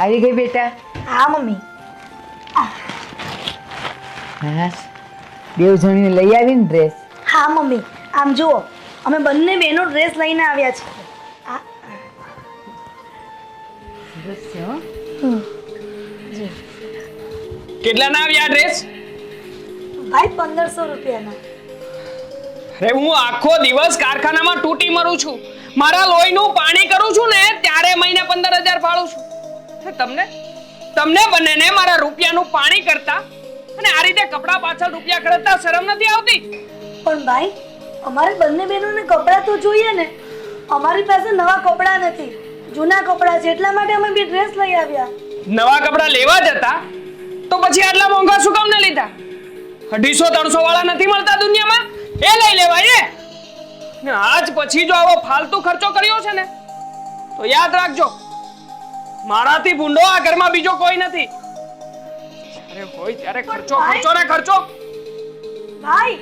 આવી ગઈ બેટા? હા મમ્મી. હા, બેવ જણીને લઈ આવીને ડ્રેસ? હા મમ્મી, આમ જુઓ, અમે બંને બહેનો ડ્રેસ લઈને આવ્યા છીએ. આ સરસ છે હો. કેટલાના આવ્યા ડ્રેસ? ભાઈ 1500 રૂપિયાના. અરે હું આખો દિવસ કારખાનામાં તૂટી મરું છું, મારા લોહીનું પાણી કરું છું ને ત્યારે મહિને 15000 ફાળું છું. તમને બંનેને મારા રૂપિયાનું પાણી કરતા અને આ રીતે કપડા પાછળ રૂપિયા ખર્ચતા શરમ નથી આવતી? પણ ભાઈ, અમારે બંને બહેનોને કપડાં તો જોઈએ ને. અમારી પાસે નવા કપડાં નથી, જૂના કપડાં છે, એટલા માટે અમે બે ડ્રેસ લઈ આવ્યા. નવા કપડા લેવા જતા તો પછી આટલા મોંઘા શું કામ ન લીધા? 250-300 વાળા નથી મળતા દુનિયામાં, એ લઈ લેવાય ને. આજ પછી જો આવો ફાલતુ ખર્ચો કર્યો છે ને તો યાદ રાખજો, મારાથી ભૂંડો આ ઘરમાં બીજો કોઈ નથી. અરે હોય ત્યારે ખર્ચો ખર્ચો ને ખર્ચો. ભાઈ,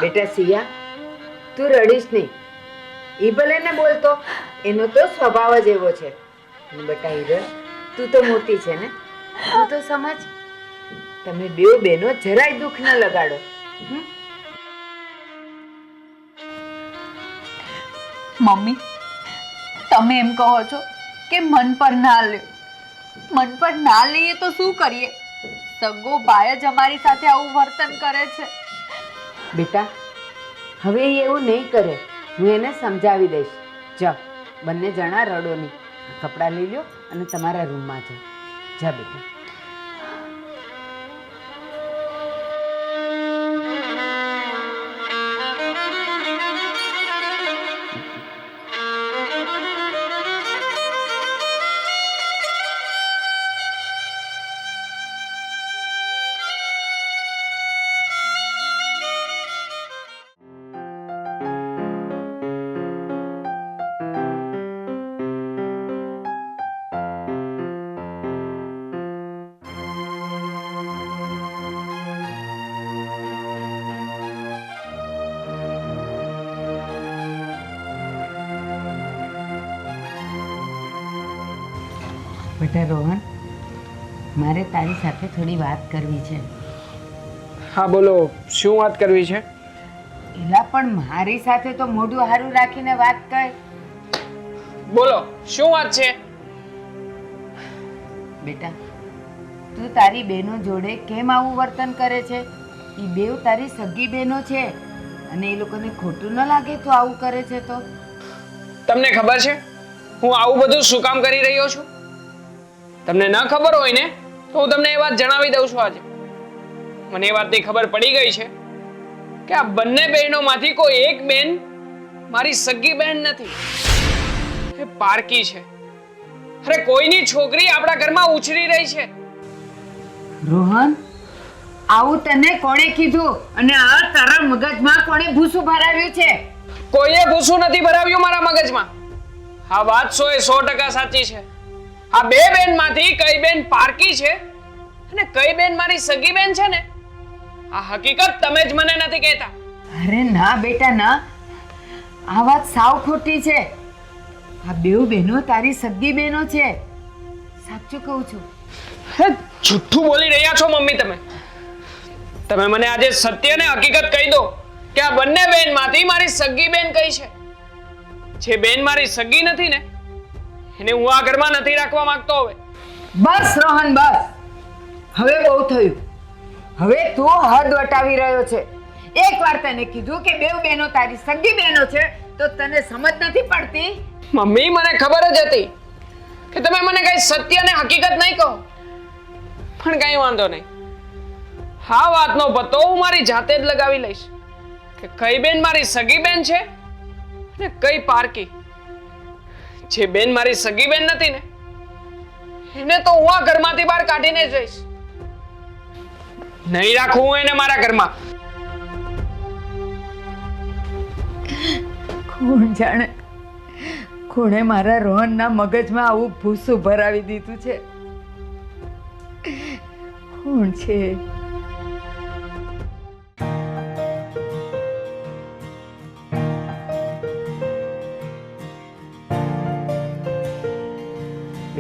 બેટા સિયા, તું રડીશ નહીં. ઈ ભલે ને બોલતો, એનો તો સ્વભાવ જ એવો છે. અને બેટા હિરલ, તું તો મોટી છે ને, તું તો સમજ. તમે બેવ બહેનો જરાય દુઃખ ન લગાડો. મમ્મી, તમે એમ કહો છો કે મન પર ના લ્યો. મન પર ના લઈએ તો શું કરીએ? સગો ભાઈ જ અમારી સાથે આવું વર્તન કરે છે. બેટા, હવે એ એવું નહીં કરે. હું એને સમજાવી દઈશ. જા, બંને જણા રડો નહીં. કપડાં લઈ લો અને તમારા રૂમમાં જાઓ. જા બેટા. બેટા રોહન, મારે તારી સાથે થોડી વાત કરવી છે. હા બોલો, શું વાત કરવી છે? એલા પણ મારી સાથે તો મોઢું હારું રાખીને વાત કર. બોલો, શું વાત છે? બેટા, તું તારી બહેનો જોડે કેમ આવું વર્તન કરે છે? એ બેવ તારી સગી બહેનો છે અને એ લોકોને ખોટું ન લાગે તું આવું કરે છે તો? તમને ખબર છે હું આવું બધું શું કામ કરી રહ્યો છું? તમને ન ખબર હોય ને તો હું તમને એ વાત જણાવી દઉં છું. આજે મને એ વાતની ખબર પડી ગઈ છે કે આ બંને બહેનોમાંથી કોઈ એક બેન મારી સગી બહેન નથી, એ પારકી છે. અરે કોઈની છોકરી આપણા ઘરમાં ઉછરી રહી છે. રોહન, આવું તને કોણે કીધું અને આ તારા મગજમાં કોણે ભૂસું ભરાવ્યું છે? કોઈએ ભૂસું નથી ભરાવ્યું મારા મગજમાં. આ વાત 100% સાચી છે. આ બે બેનમાંથી કઈ બેન પારકી છે અને કઈ બેન મારી સગી બેન છે ને, આ હકીકત તમે જ મને નથી કહેતા. અરે ના બેટા ના, આ વાત સાવ ખોટી છે. આ બેવ બહેનો તારી સગી બહેનો છે, સાચું કહું છું. હે, જુઠ્ઠું બોલી રહ્યા છો મમ્મી તમે. તમે મને આજે સત્ય ને હકીકત કહી દો કે આ બંને બેનમાંથી મારી સગી બેન કઈ છે. જે બેન મારી સગી નથી ને એને હું આ ઘરમાં નથી રાખવા માંગતો. હવે બસ રોહન, બસ. હવે બહુ થયું. હવે તું હદ વટાવી રહ્યો છે. એકવાર તને કીધું કે બેવ બહેનો તારી સગી બહેનો છે તો તને સમજ નથી પડતી? મમ્મી, મને ખબર જ હતી કે તમે મને કઈ સત્ય ને હકીકત નહીં કહો, પણ કઈ વાંધો નહીં. હા, વાતનો પત્તો હું મારી જાતે જ લગાવી લઈશ કે કઈ બેન મારી સગી બેન છે અને કઈ પારકી. જે બેન મારી સગી બેન નથી ને એને તો હું આ ઘરમાંથી બહાર કાઢીને જ જઈશ. નહીં રાખું હું એને મારા ઘરમાં. કોણ જાણે કોણે મારા રોહનના મગજમાં આવું ભૂસું ભરાવી દીધું છે? કોણ છે?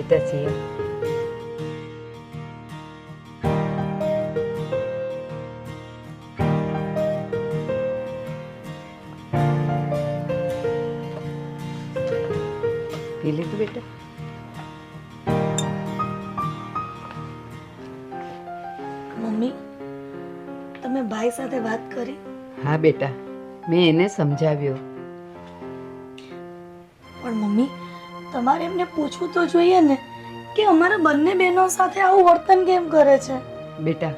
પીતા છીએ. પી લીધું બેટા? મમ્મી તમે ભાઈ સાથે વાત કરી? હા બેટા, મેં એને સમજાવ્યો. પણ મમ્મી તમારે એમને પૂછવું તો જોઈએ ને કે અમારા બંને બહેનો સાથે આવું વર્તન કેમ કરે છે. બેટા,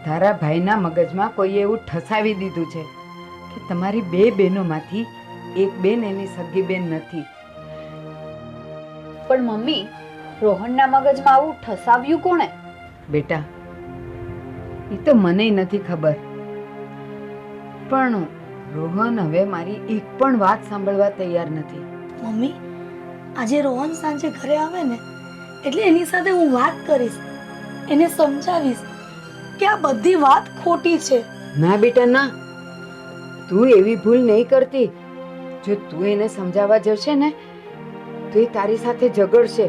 તારા ભાઈના મગજમાં કોઈ એવું ઠસાવી દીધું છે કે તમારી બે બહેનોમાંથી એક બેન એની સગી બેન નથી. પણ મમ્મી, રોહનના મગજમાં આવું ઠસાવ્યું કોણે? બેટા, એ તો મને નથી ખબર, પણ રોહન હવે મારી એક પણ વાત સાંભળવા તૈયાર નથી. મમ્મી આજે રોહન સાંજે ઘરે આવે ને એટલે એની સાથે હું વાત કરીશ, એને સમજાવીશ કે આ બધી વાત ખોટી છે. ના બેટા ના, તું એવી ભૂલ નહીં કરતી. જો તું એને સમજાવવા જશે ને તો એ તારી સાથે ઝઘડશે,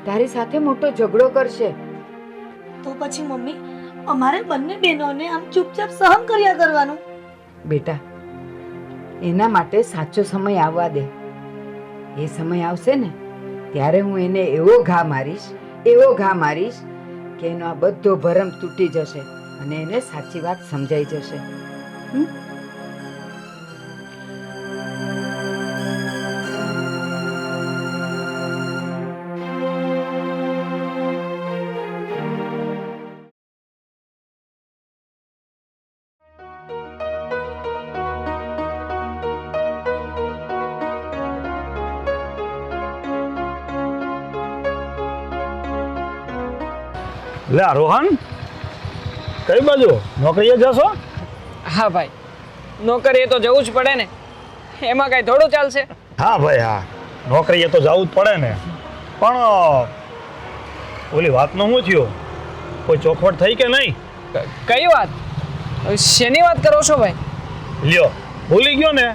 તારી સાથે મોટો ઝઘડો કરશે. તો પછી મમ્મી અમારે બંને બહેનોને આમ ચૂપચાપ સહન કર્યા કરવાનું. બેટા, એના માટે સાચો સમય આવવા દે. એ સમય આવશે ને ત્યારે હું એને એવો ઘા મારીશ કે એનો આ બધો ભરમ તૂટી જશે અને એને સાચી વાત સમજાઈ જશે. લે રોહન, કઈ બાજુ નોકરીએ જશો? હા ભાઈ, નોકરીએ તો જવું જ પડે ને, એમાં કાંઈ થોડું ચાલશે. હા ભાઈ હા, નોકરીએ તો જવું જ પડે ને. પણ ઓલી વાતનું શું થયું? કોઈ ચોખવટ થઈ કે નહીં? કઈ વાત? શેની વાત કરો છો ભાઈ? લ્યો, ભૂલી ગયો ને?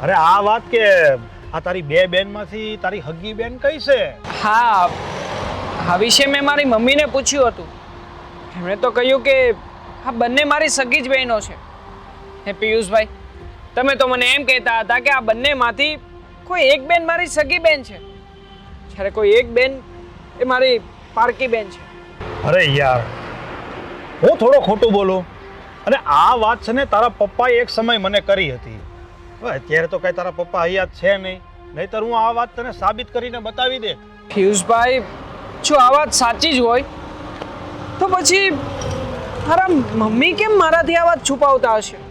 અરે આ વાત કે આ તારી બે બેનમાંથી તારી હગી બેન કઈ છે? હા, આ વિશે મેં મારી મમ્મીને પૂછ્યું હતું. એમણે તો કહ્યું કે આ બંને મારી સગી જ બહેનો છે. હે પિયુષભાઈ, તમે તો મને એમ કહેતા હતા કે આ બંનેમાંથી કોઈ એક બેન મારી સગી બેન છે, જ્યારે કોઈ એક બેન એ મારી પારકી બેન છે. અરે યાર, હું થોડો ખોટું બોલું? અને આ વાત છે ને તારા પપ્પાએ એક સમય મને કરી હતી. હવે અત્યારે તો કઈ તારા પપ્પા હયાત છે નહીં, નહીંતર હું આ વાત તને સાબિત કરીને બતાવી દે. પિયુષભાઈ, જો આ વાત સાચી જ હોય તો પછી મારા મમ્મી કેમ મારાથી આ વાત છુપાવતા હશે?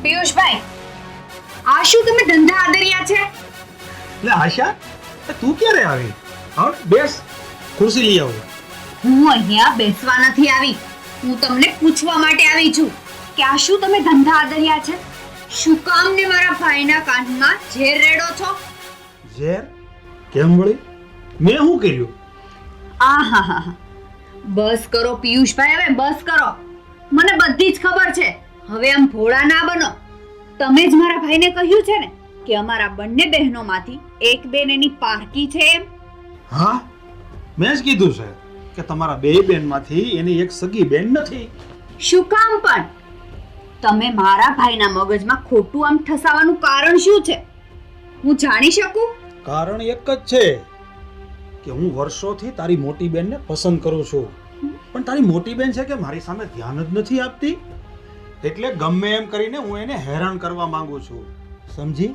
પિયુષભાઈ, આ શું તમે ધંધા આદર્યા છે? એટલે આશા, તું ક્યારે આવી? હા બેસ, ખુરશી લઈ આવું. હું અહીંયા બેસવા નથી આવી, હું તમને પૂછવા માટે આવી છું કે આ શું તમે ધંધા આદર્યા છે? શું કામ ને મારા ભાઈના કાનમાં ઝેર રેડો છો? ઝેર? કેમ વળી? મેં શું કર્યું? આહાહા, બસ કરો પિયુષભાઈ, હવે બસ કરો. મને બધી જ ખબર છે, હવે આમ ભોળા ના બનો. તમે જ મારા ભાઈને કહ્યું છે ને કે અમારા બંને બહેનોમાંથી એક બેન એની પારકી છે એમ? હા, મેં જ કીધું છે કે તમારા બે બેનમાંથી એની એક સગી બેન નથી. શું કામ પણ? તમે મારા ભાઈના મગજમાં ખોટું આમ ઠસાવાનું કારણ શું છે? હું જાણી શકું? કારણ એક જ છે કે હું વર્ષોથી તારી મોટી બેનને પસંદ કરું છું, પણ તારી મોટી બેન છે કે મારી સામે ધ્યાન જ નથી આપતી, એટલે ગમે એમ કરીને હું એને હેરાન કરવા માંગુ છું. સમજી?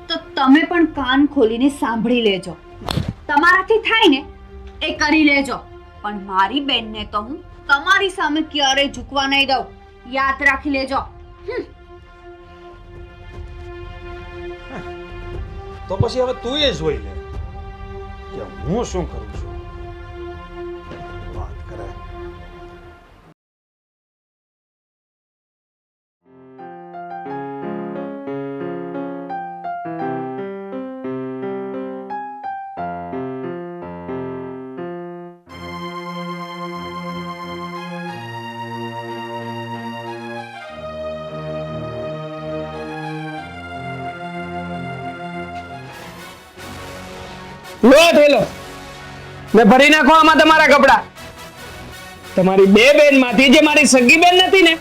તો તમે પણ કાન ખોલીને સાંભળી લેજો. તમારાથી થાય ને એ કરી લેજો, પણ મારી બેનને તો હું તમારી સામે ક્યારેય ઝૂકવા નહીં દઉં. યાદ રાખી લેજો. તો પછી હવે તું એ જોઈ લે કે હું શું કરું છું. વાત કરે. લો થેલો ને ભરી નાખો આમાં તમારા કપડા. તમારી બે બેન માંથી જે મારી સગી બેન નથી ને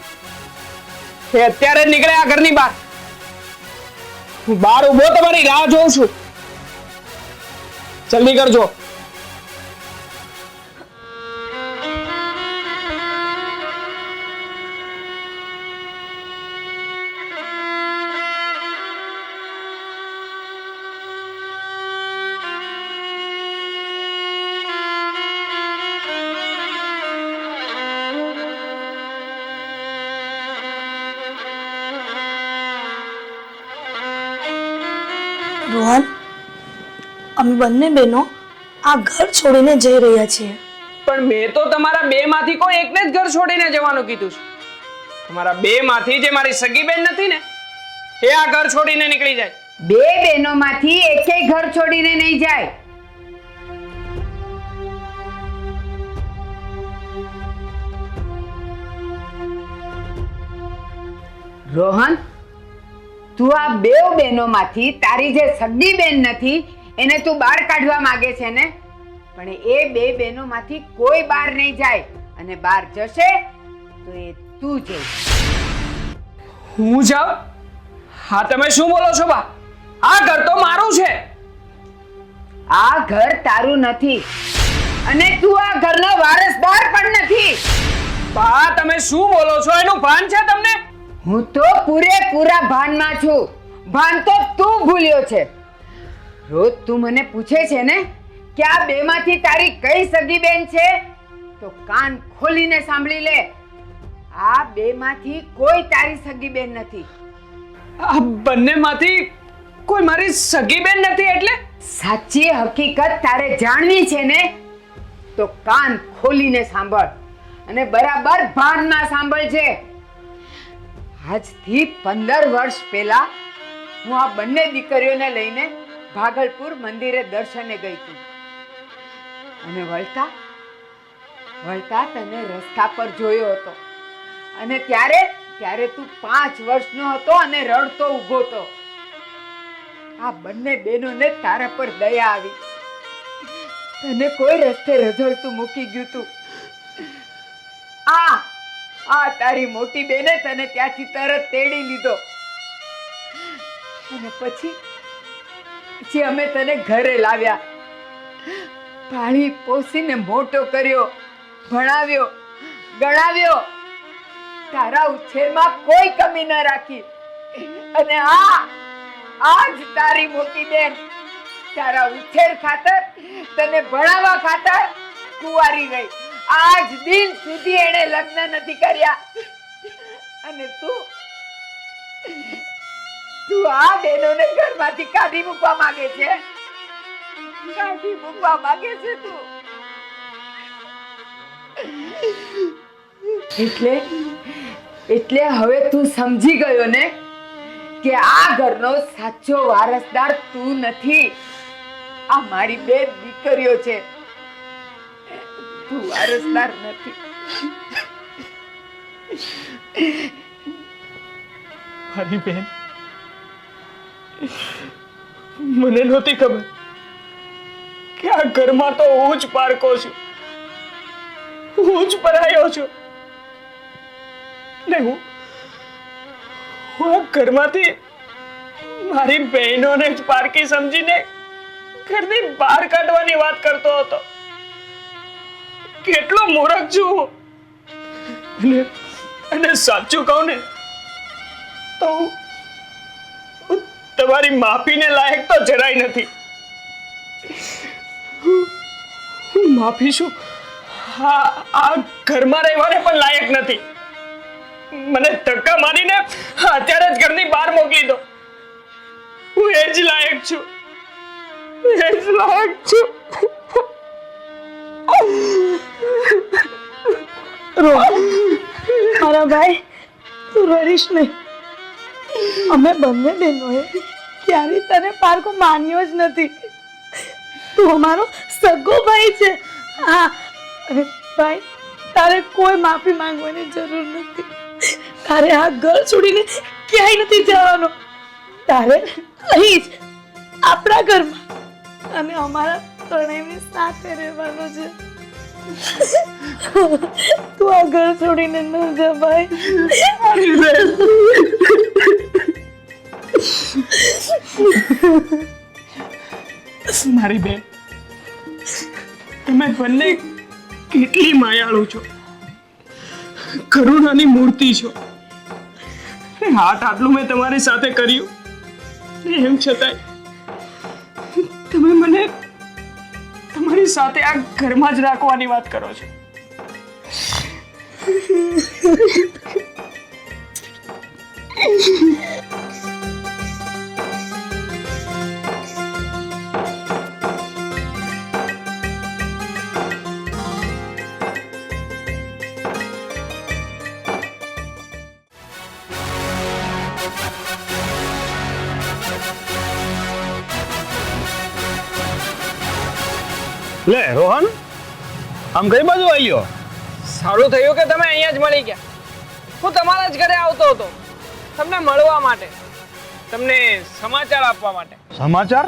એ અત્યારે જ નીકળે આ ઘરની બહાર. હું બહાર ઉભો તમારી રાહ જોઉં છું. જલ્દી કરજો. રોહન, અમે બંને બહેનો આ ઘર છોડીને જઈ રહ્યા છીએ. પણ મેં તો તમારા બે માંથી કોઈ એકને જ ઘર છોડીને જવાનું કીધું છે. તમારા બે માંથી જે મારી સગી બેન નથી ને એ આ ઘર છોડીને નીકળી જાય. બે બહેનોમાંથી એકેય ઘર છોડીને નહીં જાય. રોહન, તું આ બેવ બહેનોમાંથી તારી જે સગી બેન નથી એને તું બહાર કાઢવા માંગે છે ને, પણ એ બે બહેનોમાંથી કોઈ બહાર નહીં જાય, અને બહાર જશે તો એ તું જઈશ. હું જાઉં? હા, તમે શું બોલો છો બા? આ ઘર તો મારું છે. આ ઘર તારું નથી અને તું આ ઘરનો વારસદાર પણ નથી. બા, તમે શું બોલો છો? એનું ભાન છે તમને? હું તો પૂરેપૂરા ભાનમાં છું. ભાન તો તું ભૂલ્યો છે. રોજ તું મને પૂછે છે ને કે આ બેમાંથી તારી કઈ સગી બેન છે, તો કાન ખોલીને સાંભળી લે. આ બેમાંથી કોઈ તારી સગી બેન નથી. આ બંનેમાંથી કોઈ મારી સગી બેન નથી એટલે? સાચી હકીકત તારે જાણવી છે ને, તો કાન ખોલીને સાંભળ અને બરાબર ભાનમાં સાંભળજે. આજથી 15 વર્ષ પહેલા હું આ બંને દીકરીઓને લઈને ભાગલપુર મંદિરે દર્શને ગઈ હતી, અને વળતા તને રસ્તા પર જોયો હતો, અને ત્યારે તું 5 વર્ષનો હતો અને રડતો ઊભો હતો. આ બંને બહેનોને તારા પર દયા આવી, તને કોઈ રસ્તે રઝળતું મૂકી ગયું તું. આ તારી મોટી બેને તને ત્યાંથી તરત તેડી લીધો, અને પછી અમે તને ઘરે લાવ્યા, પાળી પોસીને મોટો કર્યો, ભણાવ્યો, ગણાવ્યો, તારા ઉછેરમાં કોઈ કમી ન રાખી. અને આજ તારી મોટી બેન તારા ઉછેર ખાતર, તને ભણાવવા ખાતર કુંવારી ગઈ. આજ દિન સુધી એને લગ્ન નથી કર્યા, અને તું આ બહેનોને ઘરમાંથી કાઢી મૂકવા માંગે છે. કાઢી મૂકવા માંગે છે તું. એટલે હવે તું સમજી ગયો ને કે આ ઘરનો સાચો વારસદાર તું નથી. આ મારી બે દીકરીઓ છે, તું વારસદાર નથી. મારી બેન, મને નહોતી ખબર કે આ ઘરમાં તો હું જ પારકો છું, હું જ પરાયો છું, ને હું આ ઘરમાંથી મારી બહેનોને જ પારકી સમજીને ઘરની બહાર કાઢવાની વાત કરતો હતો. કેટલો મૂર્ખ છું હું. અને સાચું કહું ને તો હું તમારી માફીને લાયક તો જરાય નથી. હું માફી છું આ ઘરમાં રહેવાને પણ લાયક નથી. મને ધક્કા મારીને અત્યારે જ ઘરની બહાર મોકલી દો. હું એ જ લાયક છું, એ જ લાયક છું. મારા ભાઈ, તું રડીશ નહીં. અમે બંને બહેનોએ ક્યારેય તને પારકો માન્યો જ નથી. તું અમારો સગો ભાઈ છે. હા ભાઈ, તારે કોઈ માફી માંગવાની જરૂર નથી. તારે આ ઘર છોડીને ક્યાંય નથી જવાનો. તારે અહીં જ આપણા ઘરમાં અને અમારા ત્રણેયની સાથે રહેવાનું છે. તું આ ઘર છોડીને ન જા ભાઈ. મારી બેન, તમે બંને કેટલી માયાળુ છો, કરુણાની મૂર્તિ છો. હાથ આટલું મેં તમારી સાથે કર્યું, એમ છતાંય તમે મને તમારી સાથે આ ઘરમાં જ રાખવાની વાત કરો છો. લે રોહન, આમ કઈ બાજુ આવ્યો? સારું થયું કે તમે અહીંયા જ મળી ગયા. હું તમારા જ ઘરે આવતો હતો તમને મળવા માટે, તમને સમાચાર આપવા માટે. સમાચાર?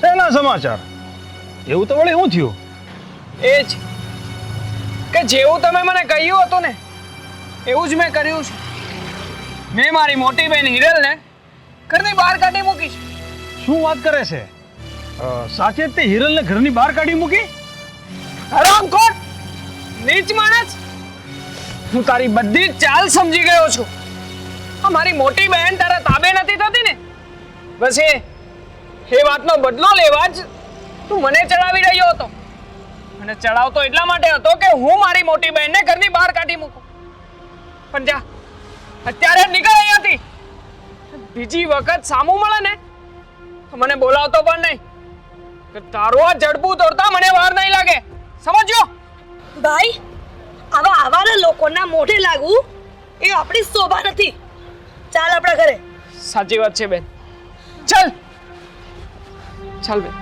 શેના સમાચાર? એવું તો વળી શું થયું? એ જ કે જેવું તમે મને કહ્યું હતું ને એવું જ મેં કર્યું છે. મેં મારી મોટી બહેન હિરલને ઘરની બહાર કાઢી મૂકી છે. શું વાત કરે છે? સાચે જ તે હિરલને ઘરની બહાર કાઢી મૂકી? હરામખોર, નીચ માણસ! હું તારી બધી જ ચાલ સમજી ગયો છું. મારી મોટી બહેન તારા તાબે નથી થતી ને, બસ એ વાતનો બદલો લેવા જ તું મને ચડાવી રહ્યો હતો. અને ચડાવતો એટલા માટે હતો કે હું મારી મોટી બહેનને ઘરની બહાર કાઢી મૂકું. પણ જા, અત્યારે જ નીકળ અહીંયાથી. બીજી વખત સામું મળે ને તો મને બોલાવતો પણ નહીં. તારો આ જડબું તોડતા મને વાર નહીં લાગે, સમજ્યો? ભાઈ, આવા આવારા લોકોના મોઢે લાગવું એ આપણી શોભા નથી. ચાલ આપણા ઘરે. સાચી વાત છે બેન, ચાલ ચાલ બેન.